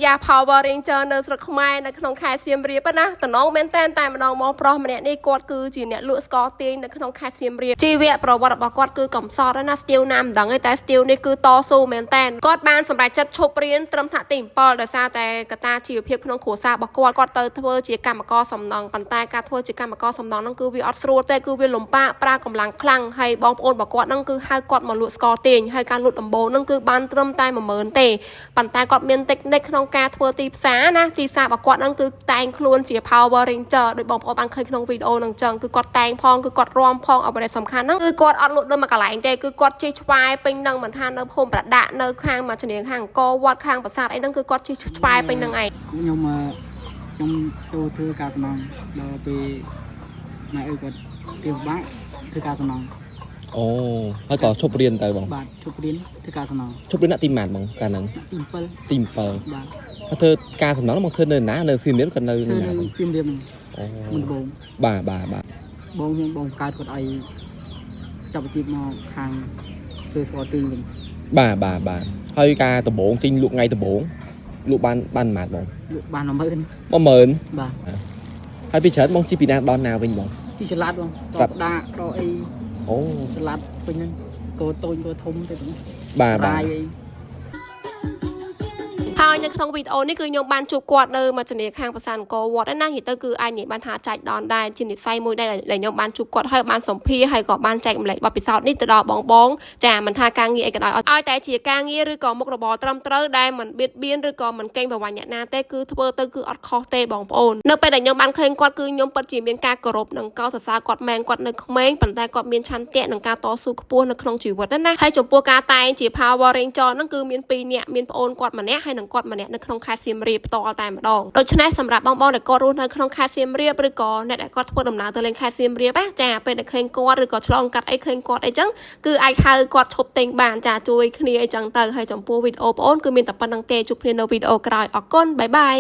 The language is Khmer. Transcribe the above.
ยา Power Ranger នៅស្រុកខ្មែរនៅក្នុងខេត្តសៀមរាបណាតំណងមែនតែម្ដងមកប្រុសម្នាក់នេះគាត់គឺជាអ្នកលក់ស្ករទាញនៅក្នុងខេត្តសៀមរាបជីវប្រវត្តិរបស់គាត់គឺកំសត់ណាស្ទាវណាមិនដឹងទេតែស្ទាវនេះគឺតស៊ូមែនតែគាត់បានសម្រេចចិត្តឈប់រៀនត្រឹមថ្នាក់ទី7ដោយសារតែកត្តាជីវភាពក្នុងគ្រួសាររបស់គាត់ទៅធ្វើជាកម្មករសំណង់ប៉ុន្តែការធ្វើជាកម្មករសំណង់ហ្នឹងគឺវាអត់ស្រួលទេគឺវាលំបាកប្រើកម្លាំងខ្លាំងហើយបងប្អូនរបស់គាត់ហ្នឹងគឺហៅគាត់មកលក់ស្ករទាញហើយការលក់ដំបូងហ្នឹងគឺបានត្រឹមតែ10000ទេប៉ុន្តែគាត់មានតិចនិចក្នុងការធ្វើទីផ្សារណាទីផ្សាររបស់គាត់ហ្នឹងគឺតែងខ្លួនជា Power Ranger ដោយបងប្អូនបានឃើញក្នុងវីដេអូហ្នឹងចឹងគឺគាត់តែងផងគឺគាត់រាំផងអ្វីដែលសំខាន់ហ្នឹងគឺគាត់អត់លក់នៅមួយកន្លែងទេគឺគាត់ជិះឆ្វែពេញនឹងមិនថានៅភូមិប្រដាក់នៅខាងមកជំនាញខាងអង្គរវត្តខាងប្រាសាទអីហ្នឹងគឺគាត់ជិះឆ្វែពេញនឹងឯងខ្ញុំចូលធ្វើការសំណងដល់ពេលម៉ែអើគាត់ពីបាក់ធ្វើការសំណងអូហើយក៏ឈប់រៀនទៅបងបាទឈប់រៀនធ្វើការសំណងឈប់រៀនដាក់ទីម៉ាត់បងកាលហ្នឹងទី7ទី7បាទហើយធ្វើការសំណងមកធ្វើនៅណានៅសៀមរាបក៏នៅសៀមរាបហ្នឹងអូមិនបងបាទបងកើតគាត់ឲ្យចាប់អាជីពមកខាងធ្វើស្ករទាញវិញបាទហើយការដំបងទិញលក់ថ្ងៃដំបងលក់បានប៉ុន្មានបងលក់បាន10000បាទហើយពីច្រើនបងជីពីណាដល់ណាវិញបងជីឆ្លាតបងតបដាដកអីអូឆ្លាតពេញហ្នឹងគោតូចគោធំទៅបាទហើយនៅក្នុងវីដេអូនេះគឺខ្ញុំបានជួបគាត់នៅមកជំនាញខាងប្រាសាទអង្គរវត្តណានិយាយទៅគឺអាចនិយាយបានថាចែកដនដែរជានិស័យមួយដែរដែលខ្ញុំបានជួបគាត់ហើយបានសម្ភាសហើយក៏បានចែកម្លែកបទពិសោធន៍នេះទៅដល់បងចាមិនថាការងារអីក៏ដោយឲ្យតែជាការងារឬក៏មុខរបរត្រឹមត្រូវដែលមិនបៀតបៀនឬក៏មិនកេងប្រវ័ញ្ចអ្នកណាទេគឺធ្វើទៅគឺអត់ខុសទេបងប្អូននៅពេលដែលខ្ញុំបានឃើញគាត់គឺខ្ញុំពិតជាមានការគោរពនិងកោតសរសើរគាត់មែនគាត់នៅក្មេងប៉ុន្តែគាត់មានឆន្ទៈនិងការតស៊ូខ្ពស់នៅក្នុងជីវិតណាហើយចំពោះការតែងជា Power Ranger ហ្នឹងគឺមាន2នាក់មានប្អូនគាត់ម្នាក់ហើយនិងគាត់ម្នាក់នៅក្នុងខេត្តសៀមរាបផ្ទាល់តែម្ដងដូច្នេះសម្រាប់បងដែលគាត់រស់នៅក្នុងខេត្តសៀមរាបឬក៏អ្នកដែលគាត់ធ្វើដំណើរទៅលេងខេត្តសៀមរាបចាពេលដែលឃើញគាត់ឬក៏ឆ្លងកាត់អីឃើញគាត់អីចឹងគឺអាចហៅគាត់ឈប់ទិញបានចាជួយគ្នាអីចឹងទៅហើយចំពោះវីដេអូបងអូនគឺមានតែប៉ុណ្្នឹងទេជួបគ្នានៅវីដេអូក្រោយអរគុណបាយបាយ